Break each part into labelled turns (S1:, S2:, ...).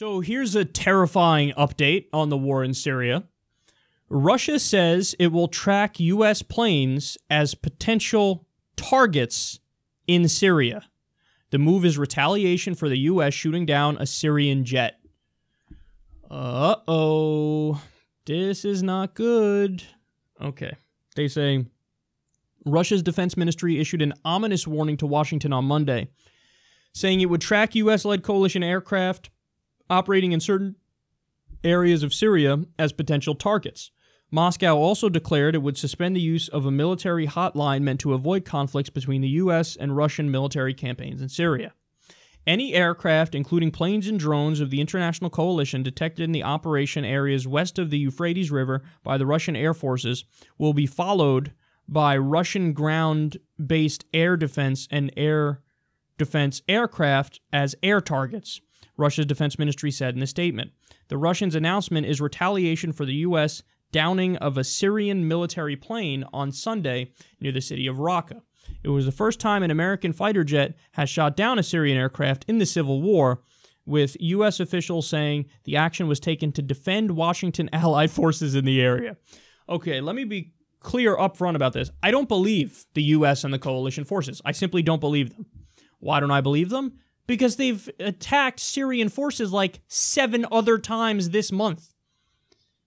S1: So here's a terrifying update on the war in Syria. Russia says it will track U.S. planes as potential targets in Syria. The move is retaliation for the U.S. shooting down a Syrian jet. Uh-oh. This is not good. Okay. They say Russia's defense ministry issued an ominous warning to Washington on Monday, saying it would track U.S.-led coalition aircraft operating in certain areas of Syria as potential targets. Moscow also declared it would suspend the use of a military hotline meant to avoid conflicts between the U.S. and Russian military campaigns in Syria. Any aircraft, including planes and drones of the international coalition detected in the operation areas west of the Euphrates River by the Russian air forces, will be followed by Russian ground-based air defense and air defense aircraft as air targets, Russia's defense ministry said in a statement. The Russians' announcement is retaliation for the U.S. downing of a Syrian military plane on Sunday near the city of Raqqa. It was the first time an American fighter jet has shot down a Syrian aircraft in the civil war, with U.S. officials saying the action was taken to defend Washington allied forces in the area. Okay, let me be clear up front about this. I don't believe the U.S. and the coalition forces. I simply don't believe them. Why don't I believe them? Because they've attacked Syrian forces like 7 other times this month.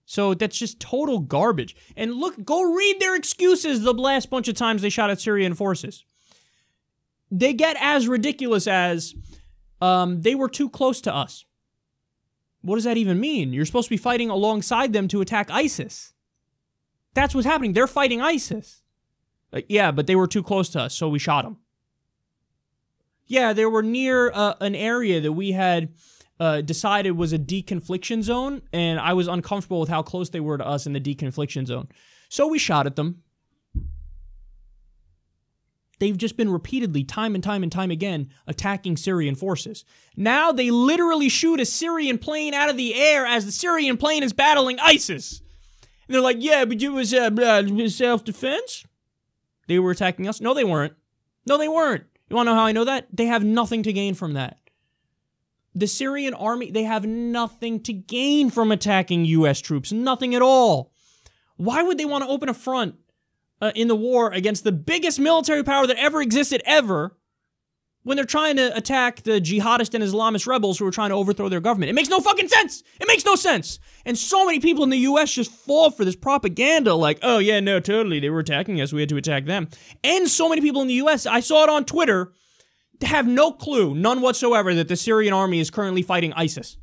S1: So that's just total garbage. And look, go read their excuses the last bunch of times they shot at Syrian forces. They get as ridiculous as, they were too close to us. What does that even mean? You're supposed to be fighting alongside them to attack ISIS. That's what's happening. They're fighting ISIS. Yeah, but they were too close to us, so we shot them. Yeah, they were near an area that we had decided was a deconfliction zone, and I was uncomfortable with how close they were to us in the deconfliction zone. So we shot at them. They've just been repeatedly, time and time again, attacking Syrian forces. Now they literally shoot a Syrian plane out of the air as the Syrian plane is battling ISIS. And they're like, yeah, but it was self-defense? They were attacking us? No, they weren't. No, they weren't. You want to know how I know that? They have nothing to gain from that. The Syrian army, they have nothing to gain from attacking U.S. troops. Nothing at all. Why would they want to open a front in the war against the biggest military power that ever existed ever when they're trying to attack the jihadist and Islamist rebels who are trying to overthrow their government? It makes no fucking sense. It makes no sense. And so many people in the U.S. just fall for this propaganda like, oh yeah, no, totally, they were attacking us, we had to attack them. And so many people in the U.S., I saw it on Twitter, have no clue, none whatsoever, that the Syrian army is currently fighting ISIS.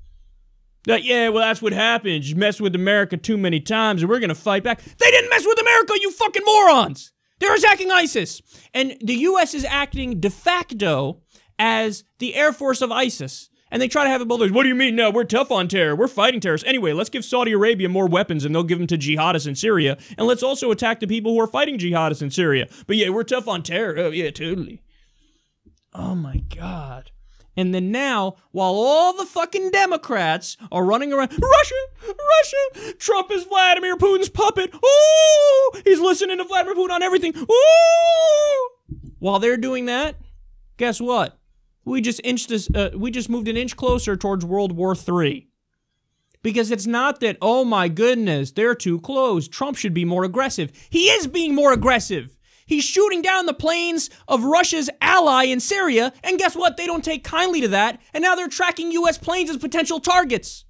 S1: That, yeah, well, that's what happens. You mess with America too many times and we're going to fight back. They didn't mess with America, you fucking morons! They're attacking ISIS. And the U.S. is acting de facto as the Air Force of ISIS. And they try to have it both ways. What do you mean? No, we're tough on terror. We're fighting terrorists. Anyway, let's give Saudi Arabia more weapons and they'll give them to jihadists in Syria. And let's also attack the people who are fighting jihadists in Syria. But yeah, we're tough on terror. Oh, yeah, totally. Oh, my God. And then now, while all the fucking Democrats are running around, Russia, Trump is Vladimir Putin's puppet. Ooh, he's listening to Vladimir Putin on everything. Ooh. While they're doing that, guess what? We just moved an inch closer towards World War III. Because it's not that, oh my goodness, they're too close. Trump should be more aggressive. He is being more aggressive. He's shooting down the planes of Russia's ally in Syria, and guess what? They don't take kindly to that, and now they're tracking U.S. planes as potential targets.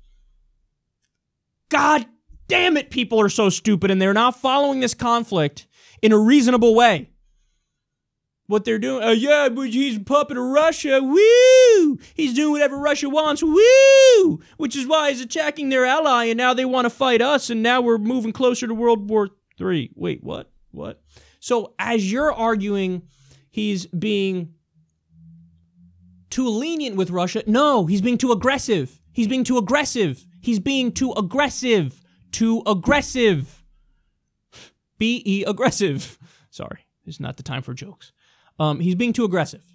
S1: God damn it, people are so stupid, and they're not following this conflict in a reasonable way. What they're doing, yeah, but he's a puppet of Russia, woo! He's doing whatever Russia wants, woo! Which is why he's attacking their ally, and now they want to fight us, and now we're moving closer to World War III. Wait, what? What? So as you're arguing he's being too lenient with Russia, no, he's being too aggressive. He's being too aggressive. He's being too aggressive. Too aggressive. B-E aggressive. Sorry, it's not the time for jokes. He's being too aggressive.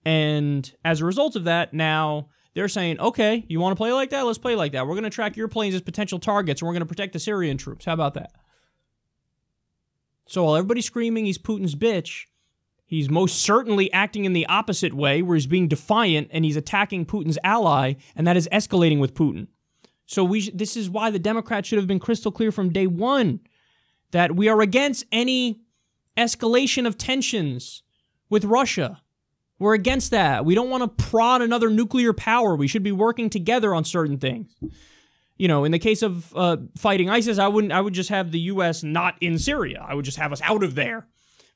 S1: And as a result of that, now they're saying, okay, you want to play like that? Let's play like that. We're going to track your planes as potential targets, and we're going to protect the Syrian troops. How about that? So while everybody's screaming he's Putin's bitch, He's most certainly acting in the opposite way, where he's being defiant and he's attacking Putin's ally, and that is escalating with Putin. So this is why the Democrats should have been crystal clear from day one that we are against any escalation of tensions with Russia. We're against that. We don't want to prod another nuclear power. We should be working together on certain things. You know, in the case of fighting ISIS, I would just have the U.S. not in Syria. I would just have us out of there.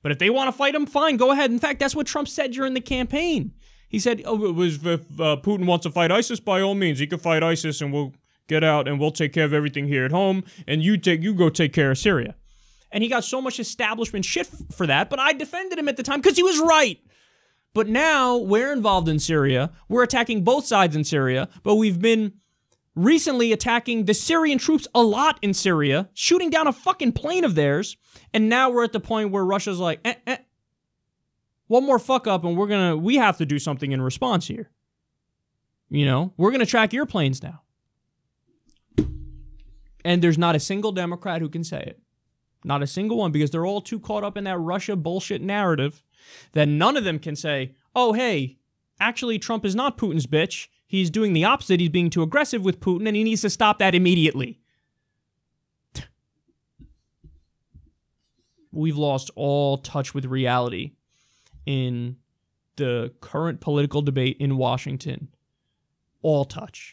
S1: But if they want to fight them, fine, go ahead. In fact, that's what Trump said during the campaign. He said, if Putin wants to fight ISIS, by all means, he can fight ISIS and we'll get out and we'll take care of everything here at home and you go take care of Syria. And he got so much establishment shit for that, but I defended him at the time because he was right. But now we're involved in Syria. We're attacking both sides in Syria, but we've been recently attacking the Syrian troops a lot in Syria, shooting down a fucking plane of theirs. And now we're at the point where Russia's like, one more fuck up and we have to do something in response here. You know, we're going to track your planes now. And there's not a single Democrat who can say it. Not a single one, because they're all too caught up in that Russia bullshit narrative that none of them can say, oh, hey, actually Trump is not Putin's bitch. He's doing the opposite. He's being too aggressive with Putin, and he needs to stop that immediately. We've lost all touch with reality in the current political debate in Washington. All touch.